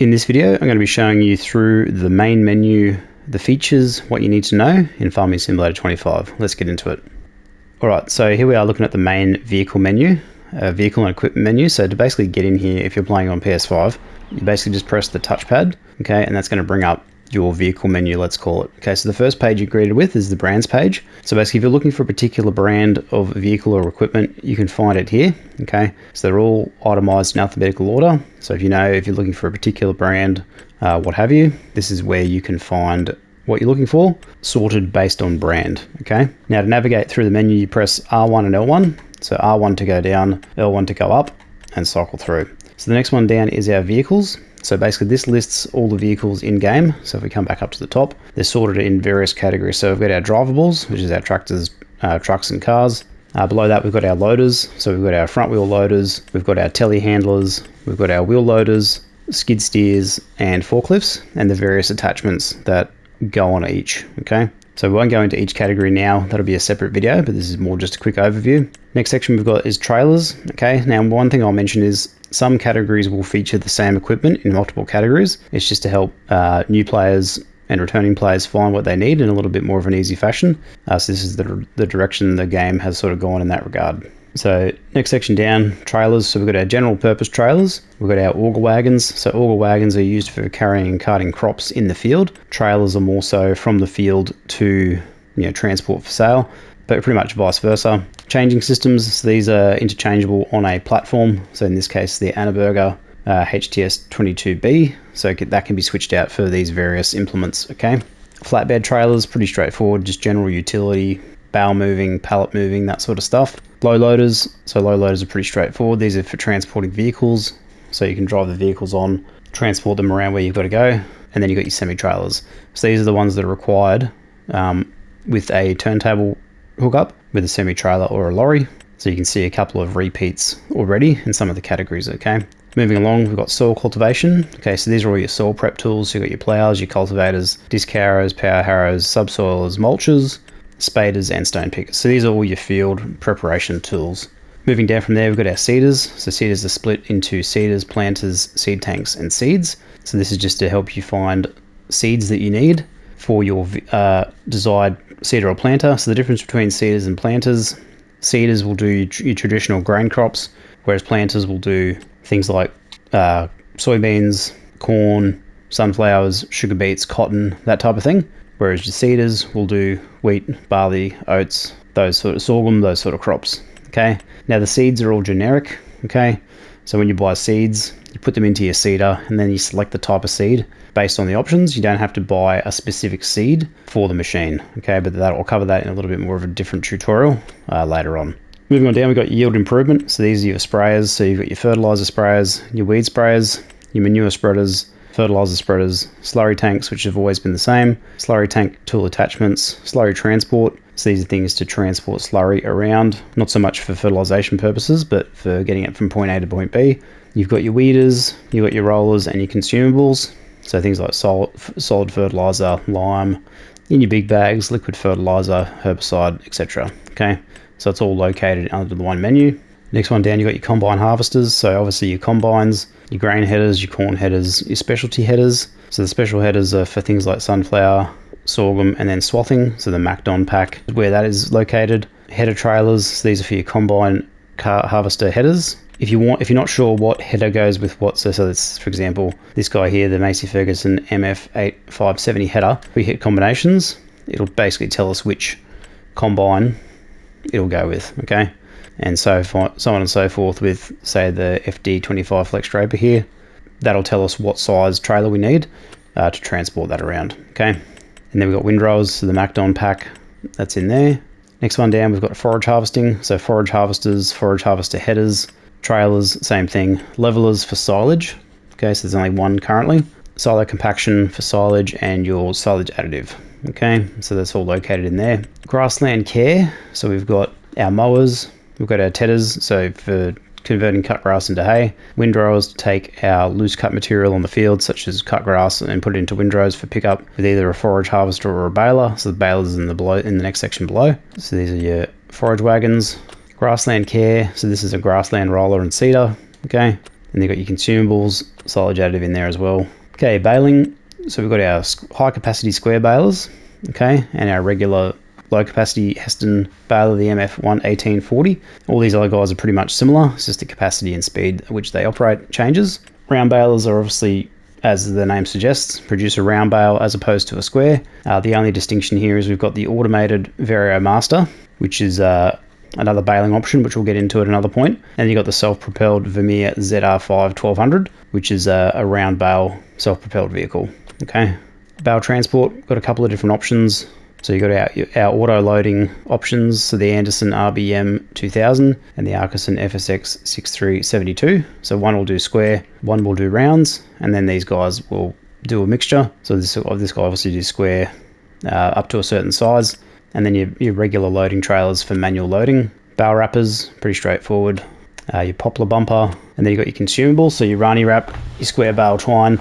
In this video, I'm going to be showing you through the main menu, the features, what you need to know in Farming Simulator 25. Let's get into it. Alright, so here we are looking at the main vehicle menu, vehicle and equipment menu. So to basically get in here, if you're playing on PS5, you basically just press the touchpad, okay, and that's going to bring up your vehicle menu, let's call it. Okay, so the first page you're greeted with is the brands page. So basically, if you're looking for a particular brand of vehicle or equipment, you can find it here. Okay, so they're all itemized in alphabetical order. So if you're looking for a particular brand, what have you, this is where you can find what you're looking for, sorted based on brand. Okay, now to navigate through the menu, you press R1 and L1. So R1 to go down, L1 to go up, and cycle through. So the next one down is our vehicles. So basically this lists all the vehicles in game. So if we come back up to the top, they're sorted in various categories. So we've got our drivables, which is our tractors, trucks and cars. Below that, we've got our loaders. So we've got our front wheel loaders, we've got our telehandlers, we've got our wheel loaders, skid steers and forklifts, and the various attachments that go on each, okay? So we won't go into each category now, that'll be a separate video, but this is more just a quick overview. Next section we've got is trailers, okay? Now one thing I'll mention is some categories will feature the same equipment in multiple categories. It's just to help new players and returning players find what they need in a little bit more of an easy fashion. So this is the direction the game has sort of gone in that regard. So next section down, trailers. So we've got our general purpose trailers. We've got our auger wagons. So auger wagons are used for carrying and carting crops in the field. Trailers are more so from the field to transport for sale, but pretty much vice versa. Changing systems, so these are interchangeable on a platform. So in this case, the Annaberger HTS22B. So that can be switched out for these various implements, okay? Flatbed trailers, pretty straightforward, just general utility, bale moving, pallet moving, that sort of stuff. Low loaders, so low loaders are pretty straightforward. These are for transporting vehicles, so you can drive the vehicles on, transport them around where you've got to go, and then you've got your semi-trailers. So these are the ones that are required with a turntable hookup with a semi-trailer or a lorry. So you can see a couple of repeats already in some of the categories, okay? Moving along, we've got soil cultivation. Okay, so these are all your soil prep tools. You've got your plows, your cultivators, disc harrows, power harrows, subsoilers, mulchers, spaders and stone pickers. So these are all your field preparation tools. Moving down from there, we've got our seeders. So seeders are split into seeders, planters, seed tanks and seeds. So this is just to help you find seeds that you need for your desired seeder or planter. So the difference between seeders and planters, seeders will do your traditional grain crops, whereas planters will do things like soybeans, corn, sunflowers, sugar beets, cotton, that type of thing. Whereas your seeders will do wheat, barley, oats, those sort of sorghum, those sort of crops, okay? Now the seeds are all generic, okay? So when you buy seeds, you put them into your seeder and then you select the type of seed based on the options. You don't have to buy a specific seed for the machine, okay? But I'll cover that in a little bit more of a different tutorial later on. Moving on down, we've got yield improvement. So these are your sprayers. So you've got your fertilizer sprayers, your weed sprayers, your manure spreaders, fertilizer spreaders, slurry tanks, which have always been the same, slurry tank tool attachments, slurry transport. So these are things to transport slurry around, not so much for fertilization purposes, but for getting it from point A to point B. You've got your weeders, you've got your rollers and your consumables. So things like solid fertilizer, lime, in your big bags, liquid fertilizer, herbicide, etc. Okay, so it's all located under the one menu. Next one down, you've got your combine harvesters. So obviously your combines, your grain headers, your corn headers, your specialty headers. So the special headers are for things like sunflower, sorghum, and then swathing. So the MacDon pack, where that is located. Header trailers, so these are for your combine harvester headers. If you're not sure what header goes with what, so that's, for example, this guy here, the Massey Ferguson MF8570 header, we hit combinations, it'll basically tell us which combine it'll go with, okay? And so on and so forth with, say, the FD25 Flex Draper here. That'll tell us what size trailer we need to transport that around, okay? And then we've got windrows, so the MacDon pack, that's in there. Next one down, we've got forage harvesting. So forage harvesters, forage harvester headers, trailers, same thing. Levelers for silage, okay, so there's only one currently. Silo compaction for silage and your silage additive, okay? So that's all located in there. Grassland care, so we've got our mowers, we've got our tedders, so for converting cut grass into hay. Windrows to take our loose cut material on the field, such as cut grass, and put it into windrows for pickup with either a forage harvester or a baler. So the baler's in the next section below. So these are your forage wagons. Grassland care, so this is a grassland roller and seeder, okay? And you've got your consumables, silage additive in there as well. Okay, baling. So we've got our high capacity square balers, okay, and our regular low capacity Heston baler, the MF11840. All these other guys are pretty much similar. It's just the capacity and speed at which they operate changes. Round balers are obviously, as the name suggests, produce a round bale as opposed to a square. The only distinction here is we've got the automated Vario Master, which is another baling option, which we'll get into at another point. And you've got the self-propelled Vermeer ZR5 1200, which is a round bale self-propelled vehicle. Okay, bale transport, got a couple of different options. So you've got our auto loading options, so the Anderson RBM 2000 and the Arkeson FSX 6372. So one will do square, one will do rounds, and then these guys will do a mixture. So this guy obviously do square up to a certain size, and then your regular loading trailers for manual loading. Bale wrappers, pretty straightforward. Your poplar bumper, and then you've got your consumables, so your Rani wrap, your square bale twine,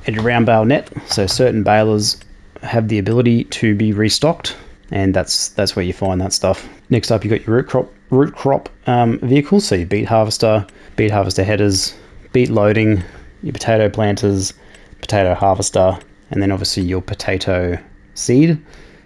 and your round bale net. So certain balers have the ability to be restocked, and that's where you find that stuff. Next up, you've got your root crop vehicles, so your beet harvester headers, beet loading, your potato planters, potato harvester, and then obviously your potato seed.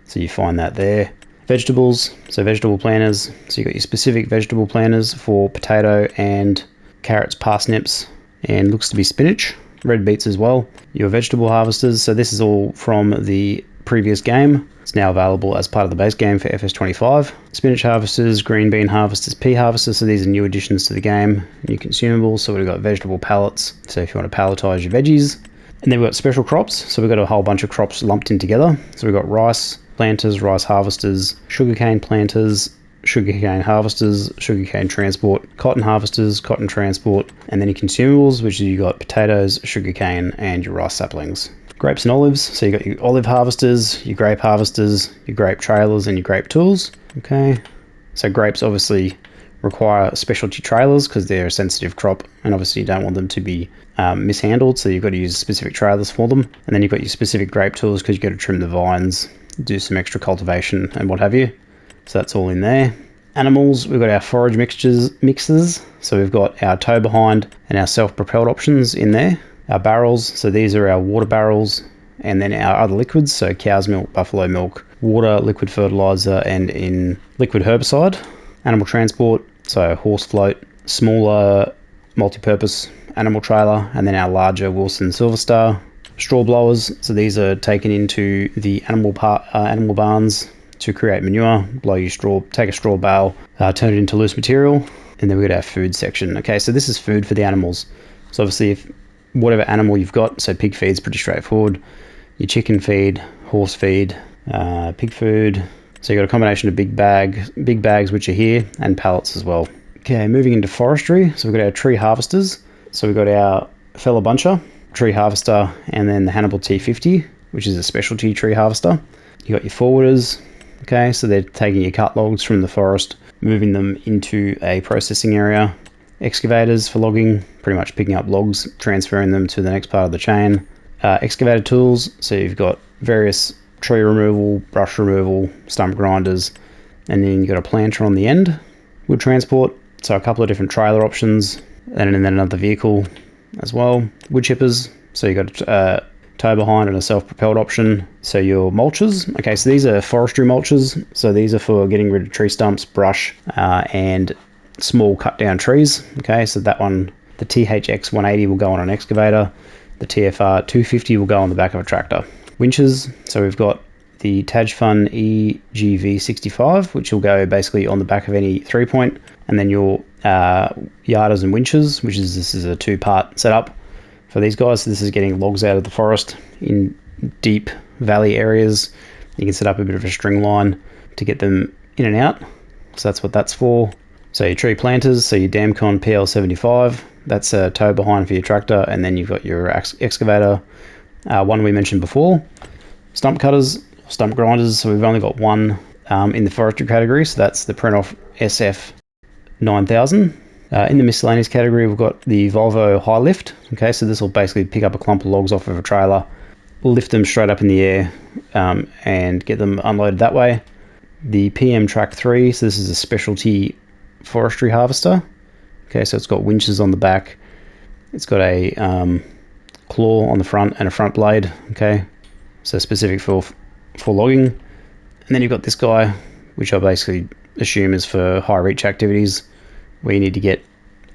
So you find that there. Vegetables, so vegetable planters. So you've got your specific vegetable planters for potato and carrots, parsnips, and looks to be spinach. Red beets as well. Your vegetable harvesters, so this is all from the previous game. It's now available as part of the base game for FS25. Spinach harvesters, green bean harvesters, pea harvesters, so these are new additions to the game. New consumables, so we've got vegetable pallets, so if you want to palletize your veggies. And then we've got special crops, so we've got a whole bunch of crops lumped in together. So we've got rice planters, rice harvesters, sugarcane planters, sugarcane harvesters, sugarcane transport, cotton harvesters, cotton transport, and then your consumables, which you got potatoes, sugarcane, and your rice saplings. Grapes and olives, so you got your olive harvesters, your grape trailers, and your grape tools. Okay, so grapes obviously require specialty trailers because they're a sensitive crop, and obviously you don't want them to be mishandled, so you've got to use specific trailers for them. And then you've got your specific grape tools because you've got to trim the vines, do some extra cultivation, and what have you. So that's all in there. Animals, we've got our forage mixers. So we've got our tow behind and our self-propelled options in there. Our barrels, so these are our water barrels, and then our other liquids, so cow's milk, buffalo milk, water, liquid fertilizer, and in liquid herbicide. Animal transport, so horse float, smaller multi-purpose animal trailer, and then our larger Wilson Silverstar. Straw blowers, so these are taken into the animal barns to create manure, blow your straw, take a straw bale, turn it into loose material, and then we've got our food section. Okay, so this is food for the animals. So obviously, if whatever animal you've got, so pig feed's pretty straightforward. Your chicken feed, horse feed, pig food. So you've got a combination of big bags which are here, and pallets as well. Okay, moving into forestry. So we've got our tree harvesters. So we've got our Fella Buncher tree harvester, and then the Hannibal T50, which is a specialty tree harvester. You got your forwarders. Okay, so they're taking your cut logs from the forest, moving them into a processing area. Excavators for logging, pretty much picking up logs, transferring them to the next part of the chain. Excavator tools, so you've got various tree removal, brush removal, stump grinders, and then you've got a planter on the end. Wood transport, so a couple of different trailer options, and then another vehicle as well. Wood chippers, so you've got tow behind and a self-propelled option. So your mulches, okay, so these are forestry mulches, so these are for getting rid of tree stumps, brush, and small cut down trees. Okay, so that one, the THX 180 will go on an excavator, the TFR 250 will go on the back of a tractor. Winches, so we've got the Tajfun EGV65, which will go basically on the back of any 3-point, and then your yarders and winches, this is a 2-part setup for these guys. So this is getting logs out of the forest in deep valley areas. You can set up a bit of a string line to get them in and out. So that's what that's for. So your tree planters, so your Damcon PL75, that's a tow behind for your tractor, and then you've got your excavator, one we mentioned before. Stump cutters, stump grinders, so we've only got one in the forestry category, so that's the Prenoff SF 9000. In the miscellaneous category, we've got the Volvo High Lift. Okay, so this will basically pick up a clump of logs off of a trailer, lift them straight up in the air, and get them unloaded that way. The PM Track 3, so this is a specialty forestry harvester. Okay, so it's got winches on the back, It's got a claw on the front and a front blade, okay, so specific for logging. And then you've got this guy, which I basically assume is for high reach activities where you need to get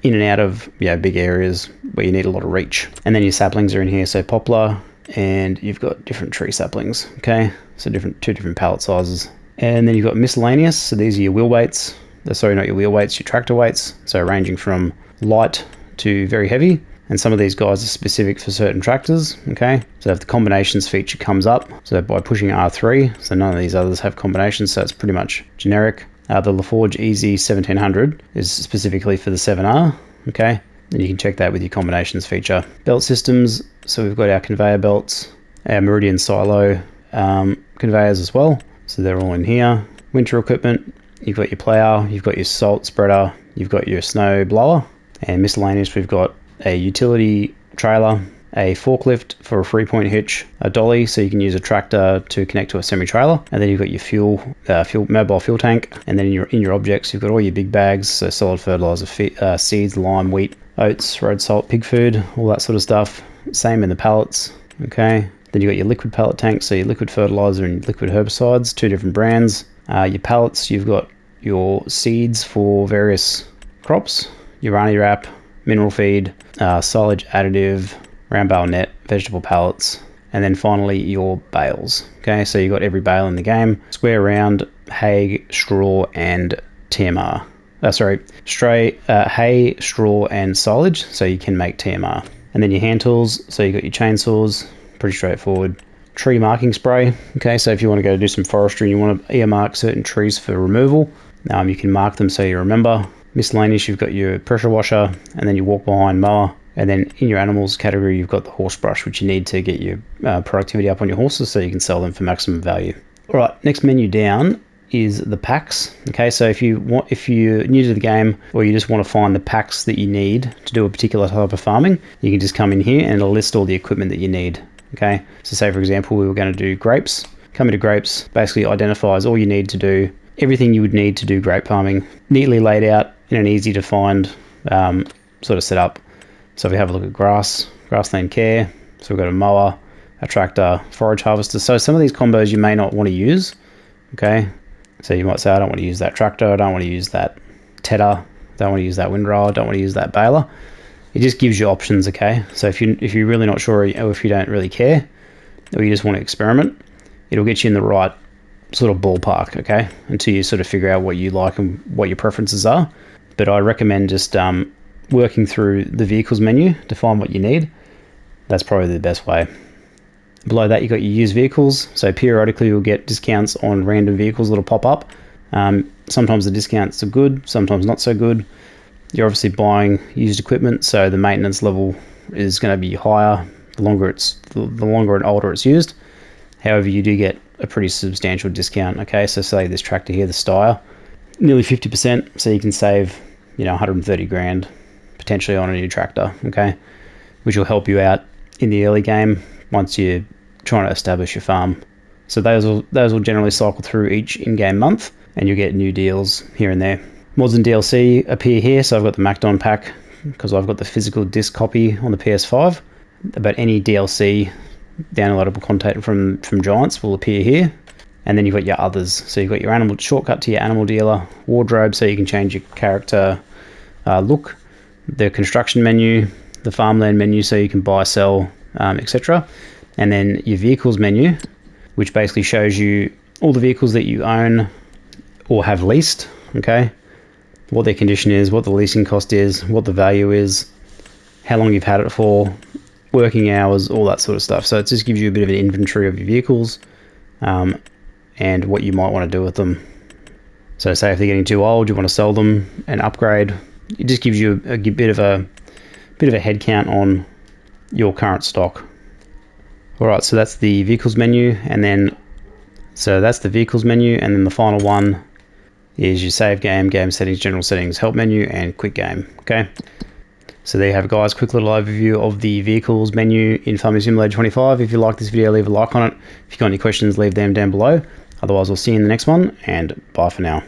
in and out of big areas where you need a lot of reach. And then your saplings are in here, so poplar, and you've got different tree saplings, okay, so two different pallet sizes. And then you've got miscellaneous, so these are your wheel weights. Sorry, not your wheel weights, your tractor weights, so ranging from light to very heavy. And some of these guys are specific for certain tractors, okay? So if the combinations feature comes up, so by pushing R3, so none of these others have combinations, so it's pretty much generic. The LaForge Easy 1700 is specifically for the 7R, okay? And you can check that with your combinations feature. Belt systems, so we've got our conveyor belts, our Meridian Silo conveyors as well. So they're all in here. Winter equipment, you've got your plow, you've got your salt spreader, you've got your snow blower. And miscellaneous, we've got a utility trailer, a forklift for a 3-point hitch, a dolly so you can use a tractor to connect to a semi-trailer, and then you've got your mobile fuel tank. And then in your objects you've got all your big bags, so solid fertilizer, seeds, lime, wheat, oats, road salt, pig food, all that sort of stuff. Same in the pallets, okay. Then you've got your liquid pallet tank, so your liquid fertilizer and liquid herbicides, 2 different brands. Your pallets, you've got your seeds for various crops, your Rani wrap, mineral feed, silage additive, round bale net, vegetable pallets, and then finally your bales. Okay, so you've got every bale in the game: square, round, hay, straw, and TMR. Hay, straw, and silage, so you can make TMR. And then your hand tools, so you've got your chainsaws, pretty straightforward. Tree marking spray, okay, so if you want to go do some forestry and you want to earmark certain trees for removal, you can mark them so you remember. Miscellaneous, you've got your pressure washer, and then your walk behind mower. And then in your animals category, you've got the horse brush, which you need to get your productivity up on your horses so you can sell them for maximum value. All right, next menu down is the packs. Okay, so if you're new to the game, or you just want to find the packs that you need to do a particular type of farming, you can just come in here and it'll list all the equipment that you need. Okay, so say for example we were going to do grapes. Come into grapes, basically identifies all you need to do, everything you would need to do grape farming, neatly laid out in an easy to find sort of setup. So if we have a look at grassland care, so we've got a mower, a tractor, forage harvester. So some of these combos you may not want to use, okay? So you might say, I don't want to use that tractor, I don't want to use that tedder, don't want to use that windrower, don't want to use that baler. It just gives you options, okay? So if you're really not sure, or if you don't really care, or you just want to experiment, it'll get you in the right sort of ballpark, okay? Until you sort of figure out what you like and what your preferences are. But I recommend just working through the vehicles menu to find what you need. That's probably the best way. Below that, you've got your used vehicles. So periodically you'll get discounts on random vehicles that'll pop up. Sometimes the discounts are good, sometimes not so good. You're obviously buying used equipment, so the maintenance level is going to be higher the longer and older it's used. However, you do get a pretty substantial discount. Okay, so say this tractor here, the Steyr, nearly 50%, so you can save 130 grand potentially on a new tractor, okay, which will help you out in the early game once you're trying to establish your farm. So those will generally cycle through each in-game month, and you'll get new deals here and there. Mods and DLC appear here, so I've got the Macdon pack because I've got the physical disc copy on the PS5. But any DLC downloadable content from Giants will appear here. And then you've got your others. So you've got your animal shortcut to your animal dealer, wardrobe, so you can change your character look, the construction menu, the farmland menu, so you can buy, sell, etc. And then your vehicles menu, which basically shows you all the vehicles that you own or have leased, okay? What their condition is, what the leasing cost is, what the value is, how long you've had it for, working hours, all that sort of stuff. So it just gives you a bit of an inventory of your vehicles and what you might want to do with them. So say if they're getting too old, you want to sell them and upgrade. It just gives you a bit of a head count on your current stock. All right, so that's the vehicles menu, and then the final one is your save game, game settings, general settings, help menu, and quick game. Okay, so there you have it, guys. Quick little overview of the vehicles menu in Farming Simulator 25. If you like this video, leave a like on it. If you've got any questions, leave them down below. Otherwise, I'll see you in the next one, and bye for now.